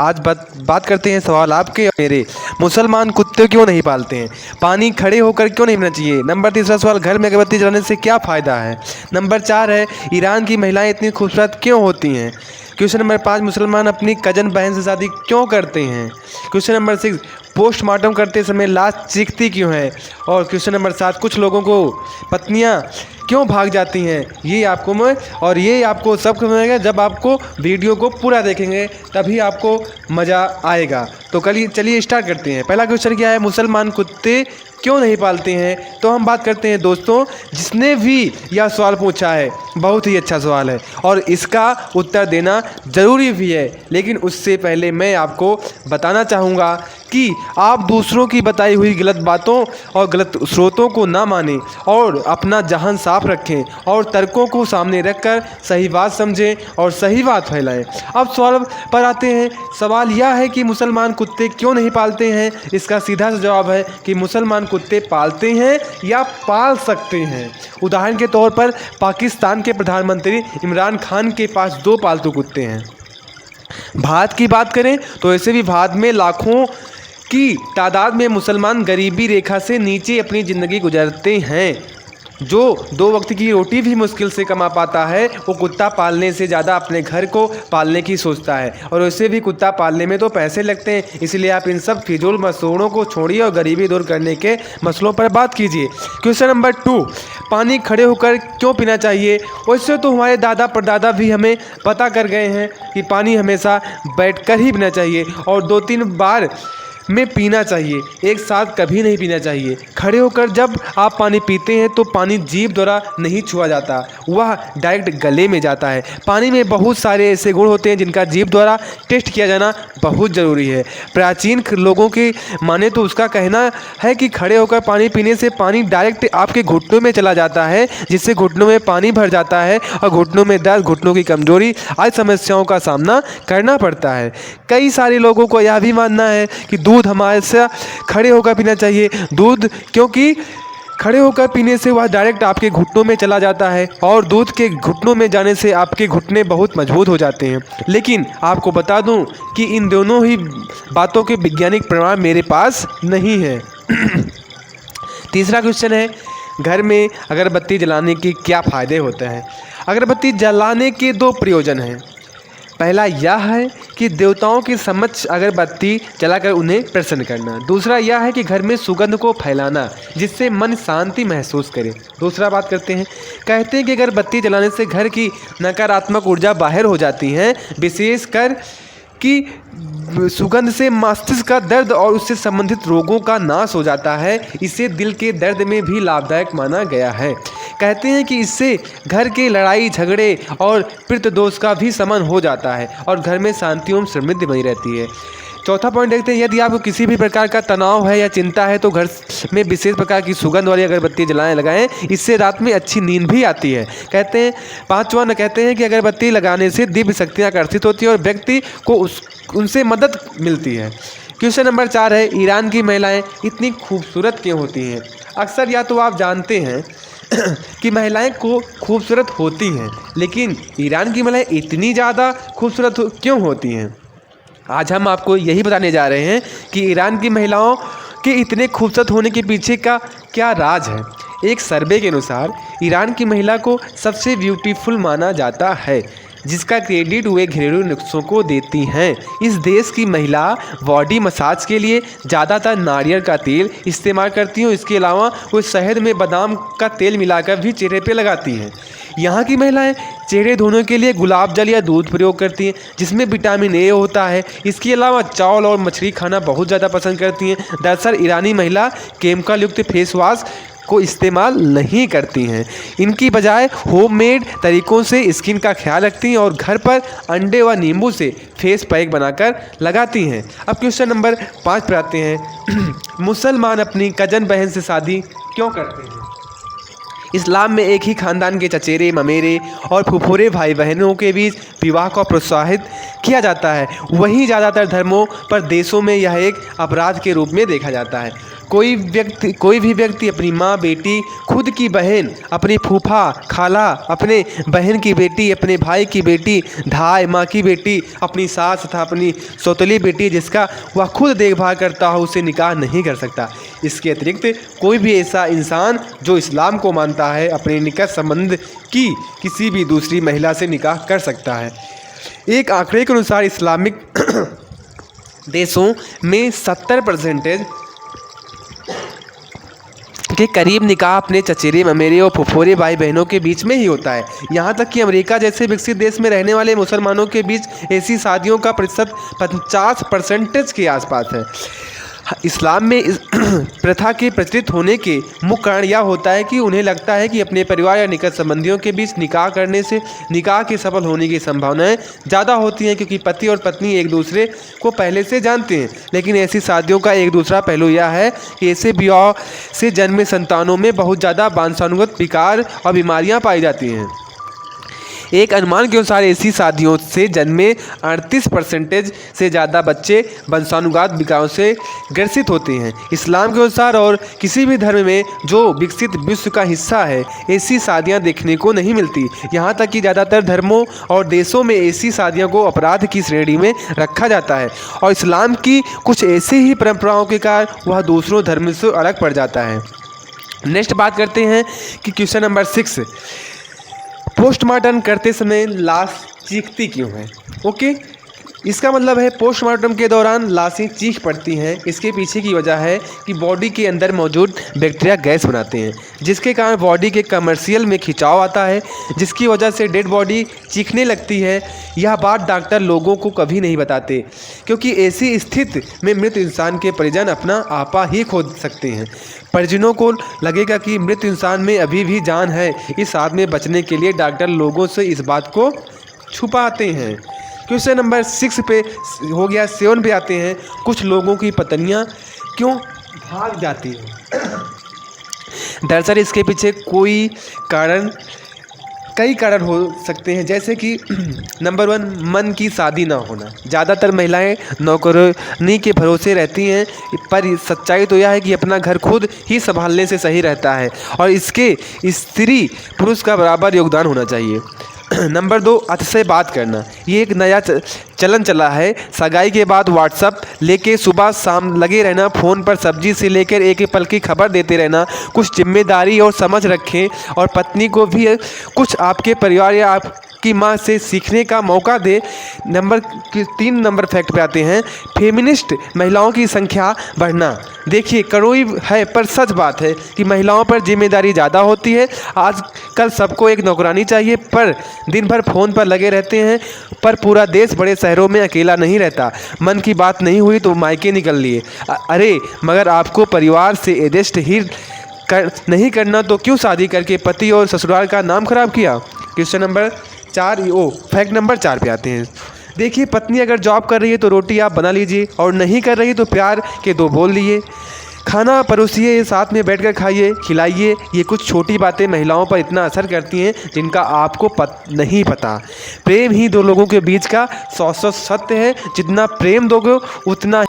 आज बात करते हैं सवाल आपके और मेरे। मुसलमान कुत्ते क्यों नहीं पालते हैं? पानी खड़े होकर क्यों नहीं पीना चाहिए? नंबर तीसरा सवाल, घर में अगरबत्ती जलाने से क्या फ़ायदा है? नंबर 4 है, ईरान की महिलाएं इतनी खूबसूरत क्यों होती हैं? क्वेश्चन नंबर 5, मुसलमान अपनी कजन बहन से शादी क्यों करते हैं? क्वेश्चन नंबर 6, पोस्टमार्टम करते समय लाश चीखती क्यों है? और क्वेश्चन नंबर 7, कुछ लोगों को पत्नियां क्यों भाग जाती हैं? ये आपको सब समझेगा जब आपको वीडियो को पूरा देखेंगे, तभी आपको मज़ा आएगा। तो चलिए स्टार्ट करते हैं। पहला क्वेश्चन क्या है, मुसलमान कुत्ते क्यों नहीं पालते हैं? तो हम बात करते हैं दोस्तों, जिसने भी यह सवाल पूछा है बहुत ही अच्छा सवाल है और इसका उत्तर देना ज़रूरी भी है। लेकिन उससे पहले मैं आपको बताना चाहूँगा कि आप दूसरों की बताई हुई गलत बातों और गलत स्रोतों को ना मानें और अपना जहन साफ रखें और तर्कों को सामने रखकर सही बात समझें और सही बात फैलाएं। अब सवाल पर आते हैं। सवाल यह है कि मुसलमान कुत्ते क्यों नहीं पालते हैं? इसका सीधा सा जवाब है कि मुसलमान कुत्ते पालते हैं या पाल सकते हैं। उदाहरण के तौर पर पाकिस्तान के प्रधानमंत्री इमरान खान के पास 2 पालतू कुत्ते हैं। भारत की बात करें तो ऐसे भी भारत में लाखों की तादाद में मुसलमान गरीबी रेखा से नीचे अपनी ज़िंदगी गुजारते हैं। जो 2 वक्त की रोटी भी मुश्किल से कमा पाता है, वो कुत्ता पालने से ज़्यादा अपने घर को पालने की सोचता है। और वैसे भी कुत्ता पालने में तो पैसे लगते हैं, इसलिए आप इन सब फिजूल मशवरों को छोड़िए और गरीबी दूर करने के मसलों पर बात कीजिए। क्वेश्चन नंबर 2, पानी खड़े होकर क्यों पीना चाहिए? वैसे तो हमारे दादा परदादा भी हमें पता कर गए हैं कि पानी हमेशा बैठकर ही पीना चाहिए और 2-3 बार में पीना चाहिए, एक साथ कभी नहीं पीना चाहिए। खड़े होकर जब आप पानी पीते हैं तो पानी जीभ द्वारा नहीं छुआ जाता, वह डायरेक्ट गले में जाता है। पानी में बहुत सारे ऐसे गुण होते हैं जिनका जीभ द्वारा टेस्ट किया जाना बहुत ज़रूरी है। प्राचीन लोगों के माने तो उसका कहना है कि खड़े होकर पानी पीने से पानी डायरेक्ट आपके घुटनों में चला जाता है, जिससे घुटनों में पानी भर जाता है और घुटनों में दर्द, घुटनों की कमजोरी आदि समस्याओं का सामना करना पड़ता है। कई सारे लोगों को यह भी मानना है कि दूध हमारे से खड़े होकर पीना चाहिए, दूध क्योंकि खड़े होकर पीने से वह डायरेक्ट आपके घुटनों में चला जाता है और दूध के घुटनों में जाने से आपके घुटने बहुत मजबूत हो जाते हैं। लेकिन आपको बता दूं कि इन दोनों ही बातों के वैज्ञानिक प्रमाण मेरे पास नहीं है। तीसरा क्वेश्चन है, घर में अगरबत्ती जलाने के क्या फ़ायदे होते हैं? अगरबत्ती जलाने के 2 प्रयोजन हैं। पहला यह है कि देवताओं के समक्ष अगरबत्ती जलाकर उन्हें प्रसन्न करना। दूसरा यह है कि घर में सुगंध को फैलाना, जिससे मन शांति महसूस करे। दूसरा बात करते हैं, कहते हैं कि अगरबत्ती जलाने से घर की नकारात्मक ऊर्जा बाहर हो जाती है, विशेषकर कि सुगंध से मस्तिष्क का दर्द और उससे संबंधित रोगों का नाश हो जाता है। इसे दिल के दर्द में भी लाभदायक माना गया है। कहते हैं कि इससे घर के लड़ाई झगड़े और पितृ दोष का भी शमन हो जाता है और घर में शांति एवं समृद्धि बनी रहती है। चौथा पॉइंट देखते हैं, यदि आपको किसी भी प्रकार का तनाव है या चिंता है तो घर में विशेष प्रकार की सुगंध वाली अगरबत्ती लगाएं, इससे रात में अच्छी नींद भी आती है। कहते हैं पांचवा कहते हैं कि अगरबत्ती लगाने से दिव्य शक्तियाँ आकर्षित होती है और व्यक्ति को उनसे मदद मिलती है। क्वेश्चन नंबर 4 है, ईरान की महिलाएं इतनी खूबसूरत क्यों होती हैं? अक्सर या तो आप जानते हैं कि महिलाएं को खूबसूरत होती हैं, लेकिन ईरान की महिलाएं इतनी ज़्यादा खूबसूरत क्यों होती हैं? आज हम आपको यही बताने जा रहे हैं कि ईरान की महिलाओं के इतने खूबसूरत होने के पीछे का क्या राज है। एक सर्वे के अनुसार ईरान की महिला को सबसे ब्यूटीफुल माना जाता है, जिसका क्रेडिट वे घरेलू नुस्खों को देती हैं। इस देश की महिला बॉडी मसाज के लिए ज़्यादातर नारियल का तेल इस्तेमाल करती हैं। इसके अलावा वो शहद में बादाम का तेल मिलाकर भी चेहरे पे लगाती हैं। यहाँ की महिलाएं चेहरे धोने के लिए गुलाब जल या दूध प्रयोग करती हैं, जिसमें विटामिन ए होता है। इसके अलावा चावल और मछली खाना बहुत ज़्यादा पसंद करती हैं। दरअसल ईरानी महिला केमिकल युक्त फेस वॉश को इस्तेमाल नहीं करती हैं। इनकी बजाय होममेड तरीक़ों से स्किन का ख्याल रखती हैं और घर पर अंडे व नींबू से फेस पैक बनाकर लगाती हैं। अब क्वेश्चन नंबर 5 पर आते हैं। मुसलमान अपनी कजन बहन से शादी क्यों करते हैं? इस्लाम में एक ही खानदान के चचेरे, ममेरे और फुफुरे भाई बहनों के बीच विवाह को प्रोत्साहित किया जाता है। वहीं ज़्यादातर धर्मों पर देशों में यह एक अपराध के रूप में देखा जाता है। कोई भी व्यक्ति अपनी माँ, बेटी, खुद की बहन, अपनी फूफा, खाला, अपने बहन की बेटी, अपने भाई की बेटी, धाई, माँ की बेटी, अपनी सास तथा अपनी सौतेली बेटी जिसका वह खुद देखभाल करता हो उसे निकाह नहीं कर सकता। इसके अतिरिक्त कोई भी ऐसा इंसान जो इस्लाम को मानता है अपने निकट संबंध की किसी भी दूसरी महिला से निकाह कर सकता है। एक आंकड़े के अनुसार इस्लामिक देशों में 70% के करीब निकाह अपने चचेरे, ममेरे और फुफोरे भाई बहनों के बीच में ही होता है। यहाँ तक कि अमेरिका जैसे विकसित देश में रहने वाले मुसलमानों के बीच ऐसी शादियों का प्रतिशत 50% के आसपास है। इस्लाम में इस प्रथा के प्रचलित होने के मुख्य कारण यह होता है कि उन्हें लगता है कि अपने परिवार या निकट संबंधियों के बीच निकाह करने से निकाह के सफल होने की संभावनाएं ज़्यादा होती हैं, क्योंकि पति और पत्नी एक दूसरे को पहले से जानते हैं। लेकिन ऐसी शादियों का एक दूसरा पहलू यह है कि ऐसे विवाह से जन्मे संतानों में बहुत ज़्यादा वंशानुगत विकार और बीमारियाँ पाई जाती हैं। एक अनुमान के अनुसार ऐसी शादियों से जन्मे 38% से ज़्यादा बच्चे वंशानुगत विकारों से ग्रसित होते हैं। इस्लाम के अनुसार और किसी भी धर्म में जो विकसित विश्व का हिस्सा है ऐसी शादियां देखने को नहीं मिलती। यहाँ तक कि ज़्यादातर धर्मों और देशों में ऐसी शादियों को अपराध की श्रेणी में रखा जाता है और इस्लाम की कुछ ऐसी ही परंपराओं के कारण वह दूसरों धर्म से अलग पड़ जाता है। नेक्स्ट बात करते हैं कि क्वेश्चन नंबर 6, पोस्टमार्टम करते समय लाश चीखती क्यों है। ओके, इसका मतलब है पोस्टमार्टम के दौरान लाशें चीख पड़ती हैं। इसके पीछे की वजह है कि बॉडी के अंदर मौजूद बैक्टीरिया गैस बनाते हैं, जिसके कारण बॉडी के कमर्शियल में खिंचाव आता है, जिसकी वजह से डेड बॉडी चीखने लगती है। यह बात डॉक्टर लोगों को कभी नहीं बताते, क्योंकि ऐसी स्थिति में मृत इंसान के परिजन अपना आपा ही खो सकते हैं। परिजनों को लगेगा कि मृत इंसान में अभी भी जान है। इस हाथ में बचने के लिए डॉक्टर लोगों से इस बात को छुपाते हैं। क्वेश्चन नंबर 6 पे हो गया। 7 पे आते हैं, कुछ लोगों की पत्नियां क्यों भाग जाती हैं। दरअसल इसके पीछे कई कारण हो सकते हैं, जैसे कि नंबर 1, मन की शादी ना होना। ज़्यादातर महिलाएं नौकरानी के भरोसे रहती हैं, पर सच्चाई तो यह है कि अपना घर खुद ही संभालने से सही रहता है और इसके स्त्री पुरुष का बराबर योगदान होना चाहिए। नंबर 2, अतिशय बात करना। ये एक नया चलन चला है। सगाई के बाद व्हाट्सअप लेके सुबह शाम लगे रहना, फ़ोन पर सब्जी से लेकर एक पल की खबर देते रहना। कुछ जिम्मेदारी और समझ रखें और पत्नी को भी कुछ आपके परिवार या आपकी माँ से सीखने का मौका दे। 3 नंबर फैक्ट पे आते हैं, फेमिनिस्ट महिलाओं की संख्या बढ़ना। देखिए, कड़वी है पर सच बात है कि महिलाओं पर जिम्मेदारी ज़्यादा होती है। आजकल सबको एक नौकरानी चाहिए, पर दिन भर फ़ोन पर लगे रहते हैं। पर पूरा देश बड़े शहरों में अकेला नहीं रहता। मन की बात नहीं हुई तो मायके निकल लिए। अरे मगर आपको परिवार से एडजस्ट ही नहीं करना तो क्यों शादी करके पति और ससुराल का नाम खराब किया। क्वेश्चन नंबर 4 फैक्ट नंबर 4 पे आते हैं। देखिए, पत्नी अगर जॉब कर रही है तो रोटी आप बना लीजिए और नहीं कर रही तो प्यार के 2 बोल लिए। खाना परोसिए, साथ में बैठकर खाइए, खिलाइए। ये कुछ छोटी बातें महिलाओं पर इतना असर करती हैं जिनका आपको नहीं पता। प्रेम ही 2 लोगों के बीच का शाश्वत सत्य है। जितना प्रेम दोगे उतना